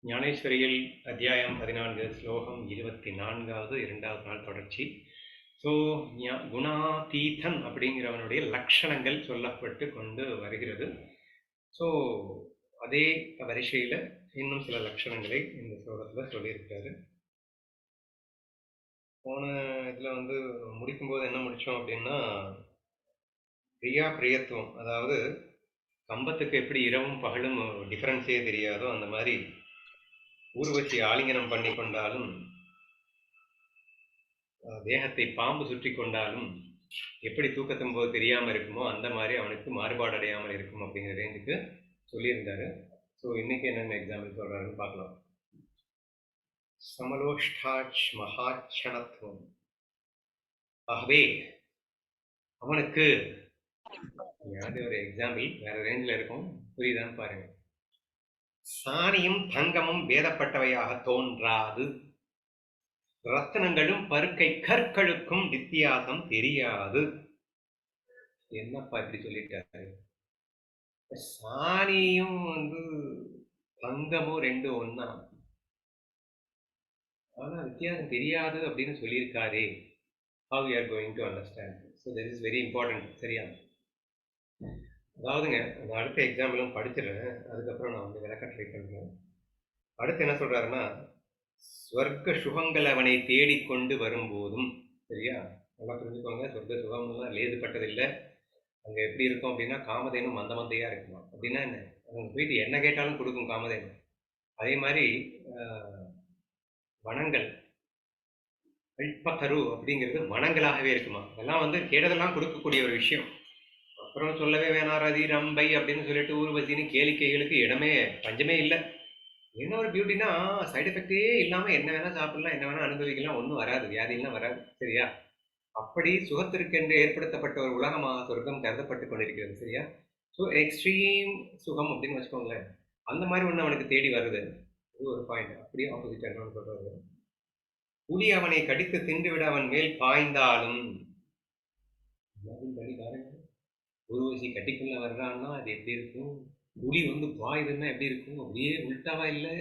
ஞானேஸ்வரியில் அத்தியாயம் 14 ஸ்லோகம் 24வது இரண்டாவது நாள் தொடர்ச்சி. ஸோ குணாதீதன் அப்படிங்கிறவனுடைய லட்சணங்கள் சொல்லப்பட்டு கொண்டு வருகிறது. ஸோ அதே வரிசையில் இன்னும் சில லட்சணங்களை இந்த ஸ்லோகத்தில் சொல்லியிருக்காரு. போன இதில் முடிக்கும்போது என்ன முடித்தோம் அப்படின்னா, பிரியத்துவம், அதாவது கம்பத்துக்கு எப்படி இரவும் பகலும் டிஃப்ரென்ஸே தெரியாதோ அந்த மாதிரி ஊர்வசி ஆலிங்கனம் பண்ணி கொண்டாலும் தேகத்தை பாம்பு சுற்றி கொண்டாலும் எப்படி தூக்கத்தும் போது தெரியாமல் இருக்குமோ அந்த மாதிரி அவனுக்கு மாறுபாடு அடையாமல் இருக்கும் அப்படிங்கிற ரேஞ்சுக்கு சொல்லியிருந்தாரு. ஸோ இன்னைக்கு என்னென்ன எக்ஸாம்பிள் சொல்றாருன்னு பார்க்கலாம். சமலோஷ்டாச் மகாட்சணத்துவம், ஆகவே அவனுக்கு ஒரு எக்ஸாம்பிள் வேற ரேஞ்சில் இருக்கும், புரியுதான்னு பாருங்க. சாணியும் தங்கமும் வேதப்பட்டவையாக தோன்றாது, ரத்தனங்களும் பருக்கை கற்களுக்கும் வித்தியாசம் தெரியாது. என்னப்பா இப்படி சொல்லிட்டாரு? சாணியும் தங்கமும் ரெண்டும் ஒன்னா, ஆனா வித்தியாசம் தெரியாது அப்படின்னு சொல்லியிருக்காரு. How you are going to understand? So that is very important. சரியா? அதாவதுங்க, அந்த அடுத்த எக்ஸாம்பிளும் படிச்சிடுறேன், அதுக்கப்புறம் நான் விளக்க ட்ரை பண்றேன். அடுத்து என்ன சொல்றாருன்னா, ஸ்வர்க்க சுகங்கள் அவனை தேடிக்கொண்டு வரும்போதும், சரியா, நல்லா புரிஞ்சுக்கோங்க, சொர்க்க சுகம்லாம் லேசுப்பட்டதில்லை. அங்கே எப்படி இருக்கும் அப்படின்னா, காமதேனும் மந்த மந்தையா இருக்குமா. அப்படின்னா என்ன, அவங்க போயிட்டு என்ன கேட்டாலும் கொடுக்கும் காமதேனு. அதே மாதிரி வனங்கள் கல்பத்தரு அப்படிங்கிறது வனங்களாகவே இருக்குமா. அதெல்லாம் கேட்டதெல்லாம் கொடுக்கக்கூடிய ஒரு விஷயம். அப்புறம் சொல்லவே வேணாம், ரதி ரம்பை அப்படின்னு சொல்லிட்டு ஊர்வசின்னு கேளிக்கைகளுக்கு இடமே பஞ்சமே இல்லை. என்ன ஒரு பியூட்டினா, சைடு எஃபெக்டே இல்லாமல் என்ன வேணால் சாப்பிடலாம், என்ன வேணால் அனுபவிக்கலாம், ஒன்றும் வராது, வியாதியெல்லாம் வராது. சரியா? அப்படி சுகத்திற்கென்று ஏற்படுத்தப்பட்ட ஒரு உலகமாக சொர்க்கம் கருதப்பட்டு கொண்டிருக்கிறது. சரியா? ஸோ எக்ஸ்ட்ரீம் சுகம் அப்படின்னு வச்சுக்கோங்களேன். அந்த மாதிரி ஒன்று அவனுக்கு தேடி வருது. இது ஒரு பாயிண்ட். அப்படியே ஆப்போசிட் என்னன்னு சொல்றது, புலி அவனை கடித்து தின்றுவிட அவன் மேல் பாய்ந்தாலும், ஊர்வசி கட்டிக்குள்ள வர்றான்னா அது எப்படி இருக்கும், புலி பாயுதுன்னா எப்படி இருக்கும், அப்படியே உள்டாவா இல்லை.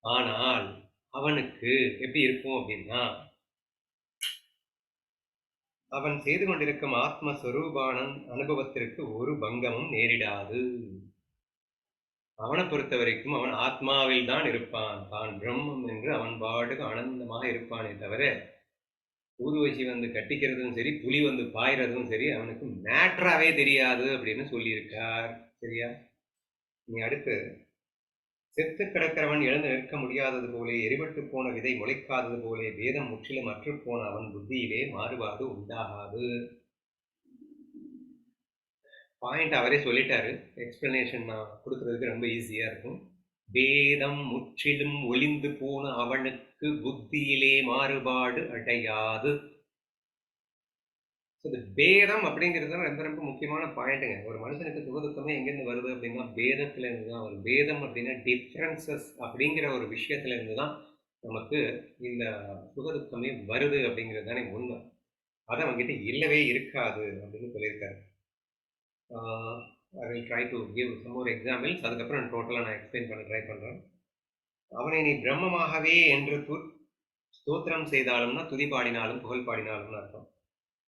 ஆனால் அவனுக்கு எப்படி இருக்கும் அப்படின்னா, அவன் செய்து கொண்டிருக்கும் ஆத்மஸ்வரூபானன் அனுபவத்திற்கு ஒரு பங்கமும் நேரிடாது. அவனை பொறுத்த வரைக்கும் அவன் ஆத்மாவில் தான் இருப்பான், தான் பிரம்மம் என்று அவன் பாட்டுக்கு ஆனந்தமாக இருப்பானே தவிர, ஊர்வசி கட்டிக்கிறதும் சரி, புலி பாயிறதும் சரி அவனுக்கு மேட்டராகவே தெரியாது அப்படின்னு சொல்லியிருக்கார். சரியா? நீ அடுத்து, செத்து கிடக்கிறவன் எழுந்து நிற்க முடியாதது போலே, எரிபட்டு போன விதை முளைக்காதது போலே, வேதம் முற்றிலும் அற்று போன அவன் புத்தியிலே மாறுபாடு உண்டாகாது. பாயிண்ட் அவரே சொல்லிட்டாரு, எக்ஸ்பிளனேஷன் நான் கொடுக்கறதுக்கு ரொம்ப ஈஸியா இருக்கும். வேதம் முற்றிலும் ஒளிந்து போன அவனுக்கு புத்தியிலே மாறுபாடு அடையாது. பேதம் அப்படிங்கிறது ரொம்ப ரொம்ப முக்கியமான பாயிண்ட்டுங்க. ஒரு மனுஷனுக்கு சுகதுக்கமே எங்கேருந்து வருது அப்படின்னா பேதத்துல இருந்து தான் வரும். பேதம் அப்படின்னா டிஃப்ரென்சஸ் அப்படிங்கிற ஒரு விஷயத்துல இருந்து தான் நமக்கு இந்த சுகதுக்கமே வருது அப்படிங்கிறது தானே உண்மை. அதை அவங்ககிட்ட இல்லவே இருக்காது அப்படின்னு சொல்லியிருக்காரு. I will try to give some more examples, அதுக்கப்புறம் டோட்டலாக நான் எக்ஸ்பிளைன் பண்ண ட்ரை பண்ணுறேன். அவனை நீ பிரம்மமாகவே என்று ஸ்தோத்திரம் செய்தாலும்னா துதி பாடினாலும் புகழ் பாடினாலும்னு அர்த்தம்.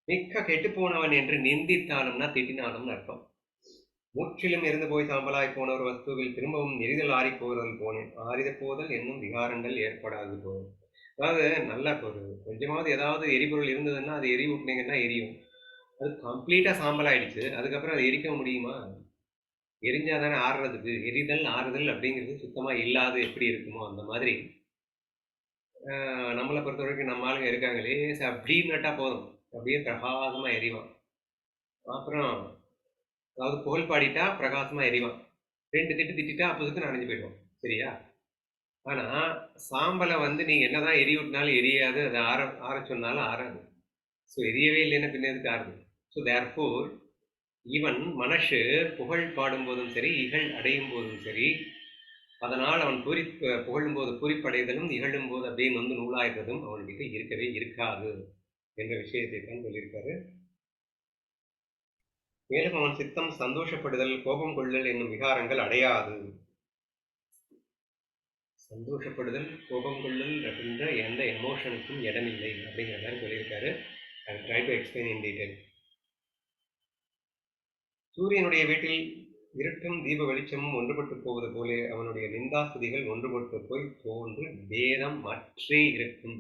மிக்க கெட்டு போனவன் என்று நிந்தித்தாலும்னா திட்டினாலும்னு அர்த்தம். முற்றிலும் இருந்து போய் சாம்பலாய் போன ஒரு வஸ்துவில் திரும்பவும் எரிதல் ஆறி போதல் போனேன், ஆறித போதல் என்னும் விகாரங்கள் ஏற்படாது போகும். அதாவது நல்லா ஒரு கொஞ்சமாவது ஏதாவது எரிபொருள் இருந்ததுன்னா அது எரி விட்டுனீங்கன்னா எரியும். அது கம்ப்ளீட்டா சாம்பல் ஆயிடுச்சு, அதுக்கப்புறம் அதை எரிக்க முடியுமா? எரிஞ்சாதானே ஆறுறதுக்கு. எரிதல் ஆறுதல் அப்படிங்கிறது சுத்தமா இல்லாத எப்படி இருக்குமோ அந்த மாதிரி நம்மளை பொறுத்த வரைக்கும் நம்ம ஆளுங்க இருக்காங்களே, அப்படின்னு நட்டா போதும், அப்படியே பிரகாசமா எரிவான். அப்புறம் அதாவது புகழ் பாடிட்டா பிரகாசமா எரிவான், ரெண்டு திட்டு திட்டா அப்போதுக்கு அணைஞ்சு போயிடுவோம். சரியா? ஆனா சாம்பலை நீங்க என்னதான் எரி விட்டினாலும் எரியாது, அதை ஆற சொன்னாலும் ஆறாது. ஸோ எரியவே இல்லைன்னு பின்னதுக்கு ஆறுது. ஸோ தேர்ஃபோர் இவன் மனசு புகழ் பாடும் போதும் சரி, இகழ் அடையும் போதும் சரி, அதனால் அவன் புகழும் போது குறிப்படைதலும், இகழும் போது அப்படியே நூலாயிரதும் அவன்கிட்ட இருக்கவே இருக்காது என்ற விஷயத்தை தான் சொல்லியிருக்காரு. மேலும் அவன் சித்தம் சந்தோஷப்படுதல், கோபம் கொள்ளல் என்னும் விகாரங்கள் அடையாது. சந்தோஷப்படுதல், கோபம் கொள்ளுதல் அப்படின்ற எந்த எமோஷனுக்கும் இடமில்லை அப்படிங்கிற மாதிரி சொல்லியிருக்காரு. I try to explain in detail. சூரியனுடைய வீட்டில் இருட்டும் தீப வெளிச்சமும் ஒன்றுபட்டு போவது போல அவனுடைய நிந்தாஸ்துதிகள் ஒன்றுபட்டு போய் தோன்று வேதம் மற்றே இருக்கும்.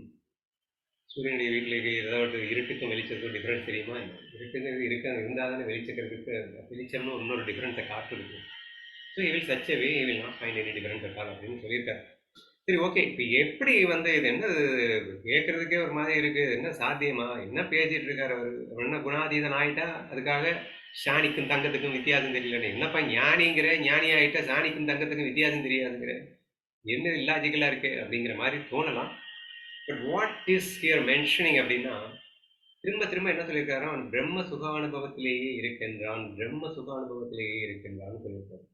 சூரியனுடைய வீட்டில் ஏதாவது இருட்டுக்கும் வெளிச்சத்துக்கும் டிஃப்ரென்ஸ் தெரியுமா? இருட்டுங்கிறது இருந்தால் தானே வெளிச்சக்கிறதுக்கு வெளிச்சம்னு இன்னொரு டிஃப்ரென்ஸை காட்டுருக்கு. So evil such way will not find any difference at all அப்படின்னு சொல்லியிருக்காரு. சரி, ஓகே. இப்போ எப்படி வந்து இது என்ன கேட்கறதுக்கே ஒரு மாதிரி இருக்கு, என்ன சாத்தியமா, என்ன பேசிட்டு இருக்காரு அவர், என்ன குணாதீதன் ஆயிட்டா அதுக்காக சாணிக்கும் தங்கத்துக்கும் வித்தியாசம் தெரியலன்னு, என்னப்பா ஞானிங்கிற, ஞானி ஆயிட்டா சாணிக்கும் தங்கத்துக்கும் வித்தியாசம் தெரியாதுங்கிற, என்ன இல்லாஜிக்கலா இருக்கு அப்படிங்கிற மாதிரி தோணலாம். But what is here mentioning அப்படின்னா, திரும்ப திரும்ப என்ன சொல்லியிருக்காரு, அவன் பிரம்ம சுகானுபவத்திலேயே இருக்கின்றான், பிரம்ம சுகானுபவத்திலேயே இருக்கின்றான்னு சொல்லியிருக்காரு.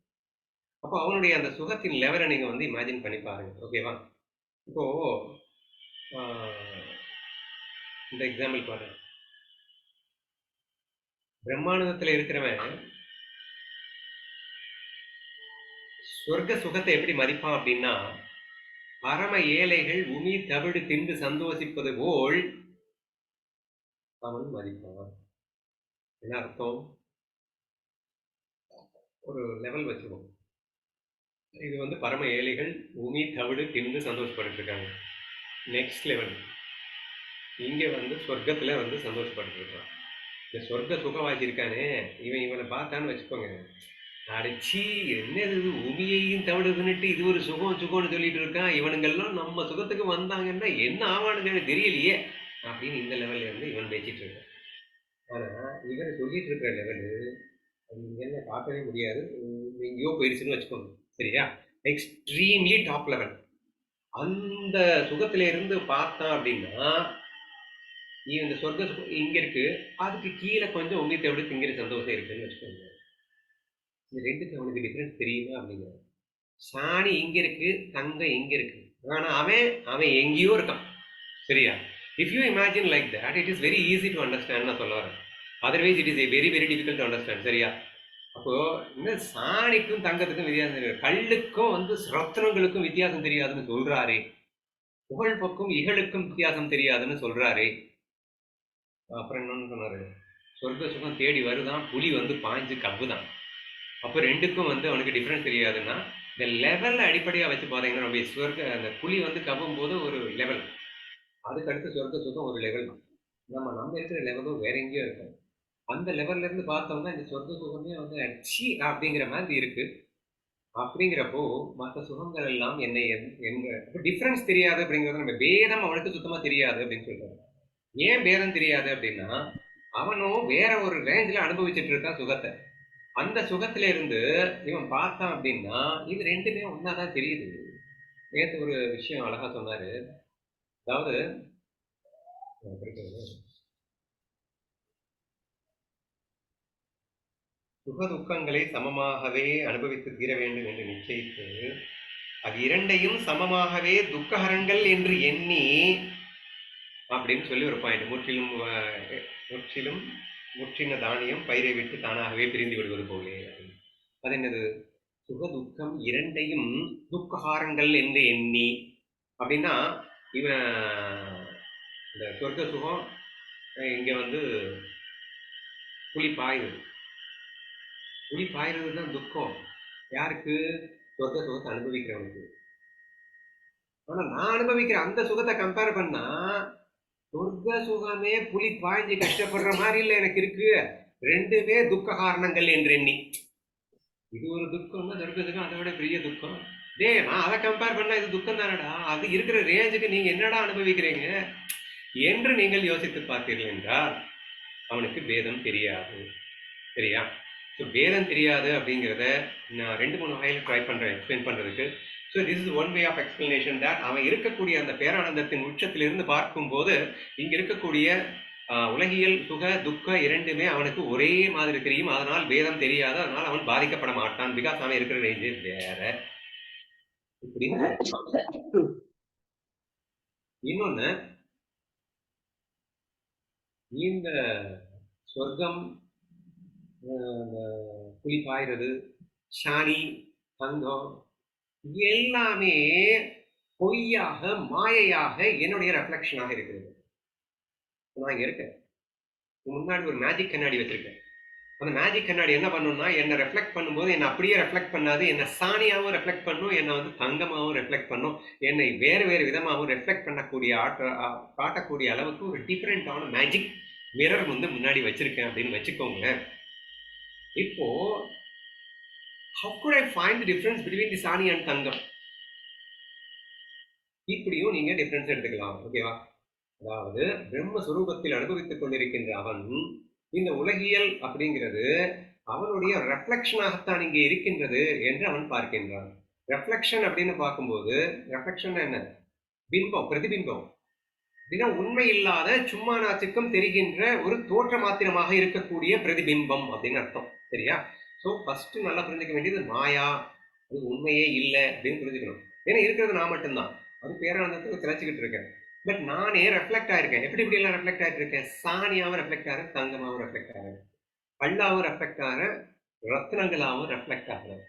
அப்போ அவனுடைய அந்த சுகத்தின் லெவலை நீங்க வந்து இமேஜின் பண்ணி பாருங்க. ஓகேவா? இப்போ இந்த எக்ஸாம்பிள் பாருங்க. பிரம்மானந்தத்துல இருக்கிறவன் சொர்க்க சுகத்தை எப்படி மதிப்பான் அப்படின்னா, பரம ஏழைகள் உமி தவிடு தின்று சந்தோஷிப்பது போல் அவன் மதிப்பான். என்ன அர்த்தம்? ஒரு லெவல் வச்சுக்கோம். இது வந்து பரம ஏழைகள் உமி தவிடு தின்று சந்தோஷப்பட்டு இருக்காங்க. நெக்ஸ்ட் லெவல் இங்க வந்து சொர்க்கத்துல வந்து சந்தோஷப்பட்டு இருக்கான். இந்த சொர்க்க சுகவாசி இருக்கானே, இவனை பார்த்தான்னு வச்சுக்கோங்க, அடைச்சி என்னது உமியையும் தவிடுதுன்னுட்டு இது ஒரு சுகம் சுகம்னு சொல்லிட்டு இருக்கான், இவனுங்கெல்லாம் நம்ம சுகத்துக்கு வந்தாங்கன்னா என்ன ஆவானுங்கன்னு தெரியலையே அப்படின்னு இந்த லெவல்ல இருந்து இவன் பேசிட்டு இருக்கான். ஆனா இவன் சொல்லிட்டு இருக்கிற லெவலு இங்க பார்க்கவே முடியாது, எங்கேயோ போயிடுச்சுன்னு வச்சுக்கோங்க. சரியா? Extremely top level. அந்த சுகத்தில இருந்து பார்த்தான் அப்படின்னா இந்த சொர்க்க சுகம் இங்க இருக்கு, அதுக்கு கீழே கொஞ்சம் உங்ககிட்ட எப்படி திங்கிற சந்தோஷம் இருக்குன்னு வச்சுக்கோங்க. இந்த ரெண்டுக்கு அவனுக்கு டிஃபரன்ஸ் தெரியுமா அப்படிங்கிற. சாணி இங்க இருக்கு, தங்கம் இங்க இருக்கு. ஆனா அவன் அவன் எங்கேயோ இருக்கான். சரியா? If you imagine like that, it is very easy to understand நான் சொல்ல வரேன். Otherwise it is very very difficult to understand. சரியா? அப்போ இன்னும் சாணிக்கும் தங்கத்துக்கும் வித்தியாசம் தெரியாது, கல்லுக்கும் வந்து ரத்னங்களுக்கும் வித்தியாசம் தெரியாதுன்னு சொல்றாரே, புகழ்பொக்கும் இகழுக்கும் வித்தியாசம் தெரியாதுன்னு சொல்றாரே. அப்புறம் என்னன்னு சொன்னாரு, சொர்க்க சுகம் தேடி வருதான், புலி வந்து பாய்ஞ்சு கவ்வுதான். அப்போ ரெண்டுக்கும் வந்து அவனுக்கு டிஃப்ரென்ஸ் தெரியாதுன்னா, இந்த லெவலில் அடிப்படையாக வச்சு பார்த்தீங்கன்னா, நம்ம சொர்க்க அந்த புலி வந்து கவ்வும் போது ஒரு லெவல், அதுக்கடுத்து சொர்க்க சுகம் ஒரு லெவல். நம்ம இருக்கிற லெவலும் வேற எங்கேயோ இருக்கும். அந்த லெவல்ல இருந்து பார்த்தோம்னா இந்த சொர்க்க சுகமே வந்து அடிச்சி அப்படிங்கிற மாதிரி இருக்கு. அப்படிங்கிறப்போ மற்ற சுகங்கள் எல்லாம் என்ன எங்க டிஃப்ரென்ஸ் தெரியாது அப்படிங்கிறது, நம்ம பேதம் அவனுக்கு சுத்தமா தெரியாது அப்படின்னு சொல்றாரு. ஏன் பேதம் தெரியாது அப்படின்னா, அவனும் வேற ஒரு ரேஞ்சில் அனுபவிச்சுட்டு இருக்கான் சுகத்தை. அந்த சுகத்தில இருந்து இவன் பார்த்தான் அப்படின்னா இது ரெண்டுமே ஒன்னாதான் தெரியுது. நேற்று ஒரு விஷயம் அழகா சொன்னாரு. அதாவது சுக துக்கங்களை சமமாகவே அனுபவித்து தீர வேண்டும் என்று நிச்சயித்து அது இரண்டையும் சமமாகவே துக்கஹரங்கள் என்று எண்ணி அப்படின்னு சொல்லி ஒரு பாயிண்ட், முற்றிலும் முற்றின தானியம் பயிரை விட்டு தானாகவே பிரிந்து விடுவது போலே. அது என்னது? சுக துக்கம் இரண்டையும் துக்கஹாரங்கள் என்று எண்ணி அப்படின்னா, இவன் இந்த சொர்க்க சுகம் இங்க வந்து புலி பாயுது, புலி பாயுறது தான் துக்கம். யாருக்கு? சொர்க்க சுகத்தை அனுபவிக்கிறவனுக்கு. ஆனா நான் அனுபவிக்கிற அந்த சுகத்தை கம்பேர் பண்ணா சொர்க்க சுகமே புலி பாய்ஞ்சு கஷ்டப்படுற மாதிரி இல்ல எனக்கு இருக்கு, ரெண்டுமே துக்க காரணங்கள் என்று எண்ணி. இது ஒரு துக்கம்னா சொர்க்க சுகம் அதை விட பெரிய துக்கம். டே, நான் அதை கம்பேர் பண்ணா இது துக்கம் தானடா, அது இருக்கிற ரேஞ்சுக்கு நீங்க என்னடா அனுபவிக்கிறீங்க என்று நீங்கள் யோசித்து பார்த்தீர்கள் என்றால் அவனுக்கு பேதம் தெரியாது. சரியா? ஸோ பேதம் தெரியாது அப்படிங்கிறத நான் 2-3 வகையில் ட்ரை பண்றேன் எக்ஸ்பிளைன் பண்றதுக்கு. So this is one way of explanation that அவன் இருக்கக்கூடிய அந்த பேரானந்தத்தின் உச்சத்திலிருந்து பார்க்கும்போது இங்க இருக்கக்கூடிய உலகியல் சுக துக்க இரண்டுமே அவனுக்கு ஒரே மாதிரி தெரியும், அதனால் பேதம் தெரியாது, அதனால் அவன் பாதிக்கப்பட மாட்டான், பிகாஸ் அவன் இருக்கிற ரேஞ்சு வேற. இப்படின்னு இன்னொன்னு, இந்த சொர்க்கம் புலி பாய்றது, சாணி, தங்கம் எல்லாமே பொய்யாக, மாயையாக என்னுடைய ரெஃப்ளெக்ஷனாக இருக்கிறது. நான் இங்க இருக்கேன். முன்னாடி ஒரு மேஜிக் கண்ணாடி வச்சிருக்கேன். அந்த மேஜிக் கண்ணாடி என்ன பண்ணும்னா, என்ன ரெஃப்ளெக்ட் பண்ணும்போது என்ன அப்படியே ரெஃப்ளெக்ட் பண்ணாது. என்ன சாணியாவும் ரெஃப்ளெக்ட் பண்ணும், என்ன வந்து தங்கமாவும் ரெஃப்ளெக்ட் பண்ணும். என்னை வேறு வேறு விதமாகவும் ரெஃப்ளெக்ட் பண்ணக்கூடிய காட்டக்கூடிய அளவுக்கு ஒரு டிஃபரெண்டான மேஜிக் மிரர் வந்து முன்னாடி வச்சிருக்கேன் அப்படின்னு வச்சுக்கோங்களேன். இப்போ how could I find the difference between the சாணி and தங்கம்? இப்படியும் நீங்க டிஃபரன்ஸ் எடுத்துக்கலாம். ஓகேவா? அதாவது பிரம்மஸ்வரூபத்தில் அனுபவித்துக் கொண்டிருக்கின்ற அவன் இந்த உலகியல் அப்படிங்கிறது அவனுடைய ரெஃப்ளெக்ஷனாகத்தான் இங்கே இருக்கின்றது என்று அவன் பார்க்கின்றான். ரெஃப்ளெக்ஷன் அப்படின்னு பார்க்கும்போது ரெஃப்ளெக்ஷன் என்ன? பிம்பம், பிரதிபிம்பம். அப்படின்னா உண்மை இல்லாத சும்மா நாச்சுக்கும் தெரிகின்ற ஒரு தோற்ற மாத்திரமாக இருக்கக்கூடிய பிரதிபிம்பம் அப்படின்னு அர்த்தம். சரியா? ஸோ ஃபர்ஸ்ட் நல்லா புரிஞ்சுக்க வேண்டியது மாயா, அது உண்மையே இல்லை அப்படின்னு புரிஞ்சுக்கணும். ஏன்னா இருக்கிறது நான் மட்டும்தான். அது பேரானந்தத்துக்கு திளைச்சிக்கிட்டு இருக்கேன். பட் நானே ரெஃப்ளெக்ட் ஆயிருக்கேன். எப்படி இப்படி எல்லாம் ரெஃப்ளெக்ட் ஆயிட்டு இருக்கேன்? சாணியாவும் ரெஃப்ளெக்ட் ஆகிறேன், தங்கமாவும் ரெஃப்ளெக்ட் ஆகிறேன், கல்லாவும் ரெஃப்ளெக்ட் ஆகிறேன், ரத்னங்களாவும் ரெஃப்ளெக்ட் ஆகிறேன்.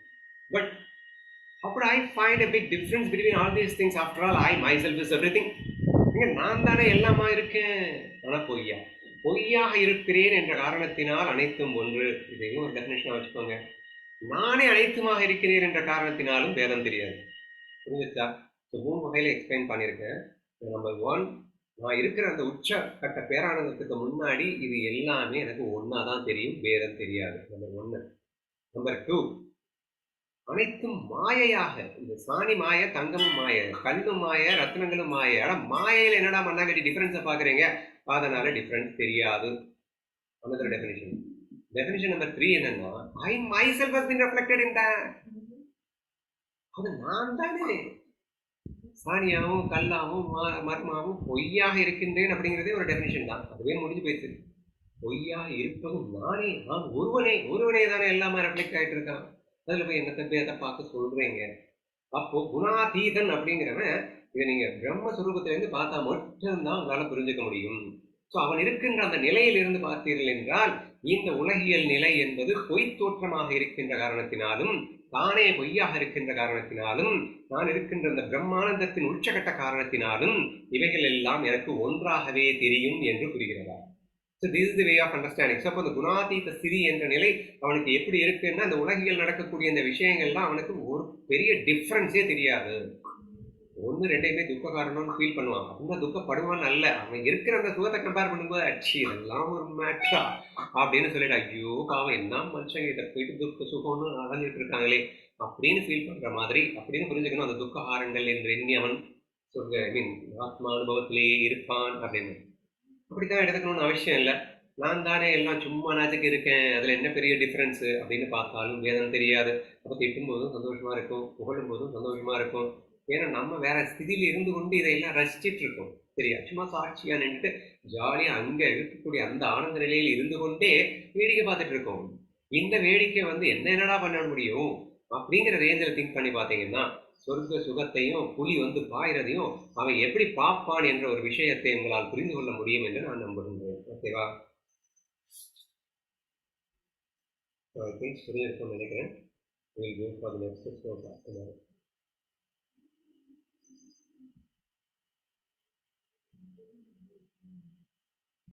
But how could I find a big difference between all these things? After all, I myself is everything. நான் தானே எல்லாமா இருக்கேன். ஆனா பொய்யா, பொய்யாக இருக்கிறேன் என்ற காரணத்தினால் அனைத்தும் ஒன்று. இதையும் ஒரு டெஃபினேஷனா வச்சுக்கோங்க. நானே அனைத்துமாக இருக்கிறேன் என்ற காரணத்தினாலும் பேதம் தெரியாது. புரிஞ்சுச்சா? மூணு வகையில எக்ஸ்பிளைன் பண்ணியிருக்கேன். நம்பர் 1, நான் இருக்கிற அந்த உச்ச கட்ட பேரானந்தத்துக்கு முன்னாடி இது எல்லாமே எனக்கு ஒன்னாதான் தெரியும், பேதம் தெரியாது. நம்பர் 1. நம்பர் 2, அனைத்தும் மாயையாக, இந்த சாணி மாய, தங்கமும் மாய, கல்லும் மாய, ரத்னங்களும் மாய. ஆனா மாயையில என்னடா மண்ணாங்கட்டி டிஃபரன்ஸை பாக்குறீங்க, அதனால டிஃபரன்ஸ் தெரியாது. another definition. Definition number 3 என்னன்னா, I myself has been reflected in that. அது நான் தானே சாணியாவும் கல்லாவும் மர்மாவும் பொய்யாக இருக்கின்றேன் அப்படிங்கிறதே ஒரு டெஃபினிஷன் தான். அதுவே முடிஞ்சு போயிடுச்சு. பொய்யாக இருப்பதும் நானே, நான் ஒருவனே தானே எல்லாமே ரெஃப்ளெக்ட் ஆயிட்டு இருக்கான். அதுல போய் என்னத்தை பேத பார்க்க சொல்றீங்க? அப்போ குணாதீதன் அப்படிங்கிறவன் இதை நீங்க பிரம்மஸ்வரூபத்திலிருந்து பார்த்தா மட்டும்தான் உங்களால புரிஞ்சுக்க முடியும். ஸோ அவன் இருக்கின்ற அந்த நிலையில் இருந்து பார்த்தீர்கள் என்றால் இந்த உலகியல் நிலை என்பது பொய் தோற்றமாக இருக்கின்ற காரணத்தினாலும், தானே பொய்யாக இருக்கின்ற காரணத்தினாலும், நான் இருக்கின்ற அந்த பிரம்மானந்தத்தின் உச்சகட்ட காரணத்தினாலும் இவைகள் எல்லாம் எனக்கு ஒன்றாகவே தெரியும் என்று புரிகிறதா? So this is the way of understanding. So அப்போ அந்த குணாதீத ஸ்திதி என்ற நிலை அவனுக்கு எப்படி இருக்குன்னா, அந்த உலகில் நடக்கக்கூடிய இந்த விஷயங்கள்லாம் அவனுக்கு ஒரு பெரிய டிஃப்ரென்ஸே தெரியாது. ஒன்று ரெண்டையுமே துக்க காரணம்னு ஃபீல் பண்ணுவான். அப்படின்னா துக்கப்படுவான்னு அல்ல, அவன் இருக்கிற அந்த சுகத்தை கம்பேர் பண்ணும்போது அச்சி இதெல்லாம் ஒரு மேட்ரா அப்படின்னு சொல்லிட்டு, ஐயோ பாவம் என்ன மனுஷங்க இதை போயிட்டு துக்க சுகம்னு அலைஞ்சிட்டு இருக்காங்களே அப்படின்னு ஃபீல் பண்ற மாதிரி அப்படின்னு புரிஞ்சுக்கணும். அந்த துக்க ஆரங்கள் என்று எண்ணி அவன் சொல்ற ஆத்மா அனுபவத்திலேயே இருப்பான் அப்படின்னு அப்படித்தான் எடுத்துக்கணும்னு அவசியம் இல்லை. நான் தானே எல்லாம் சும்மா நாச்சுக்கு இருக்கேன், அதுல என்ன பெரிய டிஃபரன்ஸ் அப்படின்னு பார்த்தாலும் வேதம் தெரியாது. அப்போ திட்டும் போதும் சந்தோஷமா இருக்கும், புகழும் போதும் சந்தோஷமா இருக்கும். ஏன்னா நம்ம வேற ஸ்திதியில இருந்து கொண்டு இதையெல்லாம் ரசிச்சிட்டு இருக்கோம். சரியா? சும்மா சாட்சியா நின்றுட்டு ஜாலியா அங்க இருக்கக்கூடிய அந்த ஆனந்த நிலையில் இருந்து கொண்டே வேடிக்கை பார்த்துட்டு இருக்கோம். இந்த வேடிக்கை வந்து என்னடா பண்ண முடியும் அப்படிங்கிற ரேஞ்சில் திங்க் பண்ணி பார்த்தீங்கன்னா, சொர்க்க சுகத்தையும் புலி வந்து பாயிறதையும் அவன் எப்படி பார்ப்பான் என்ற ஒரு விஷயத்தை உங்களால் புரிந்து கொள்ள முடியும் என்று நான் நம்புகின்றேன். ஓகேவா? I think சரியா இருக்கும்னு நினைக்கிறேன். We'll go for the next question.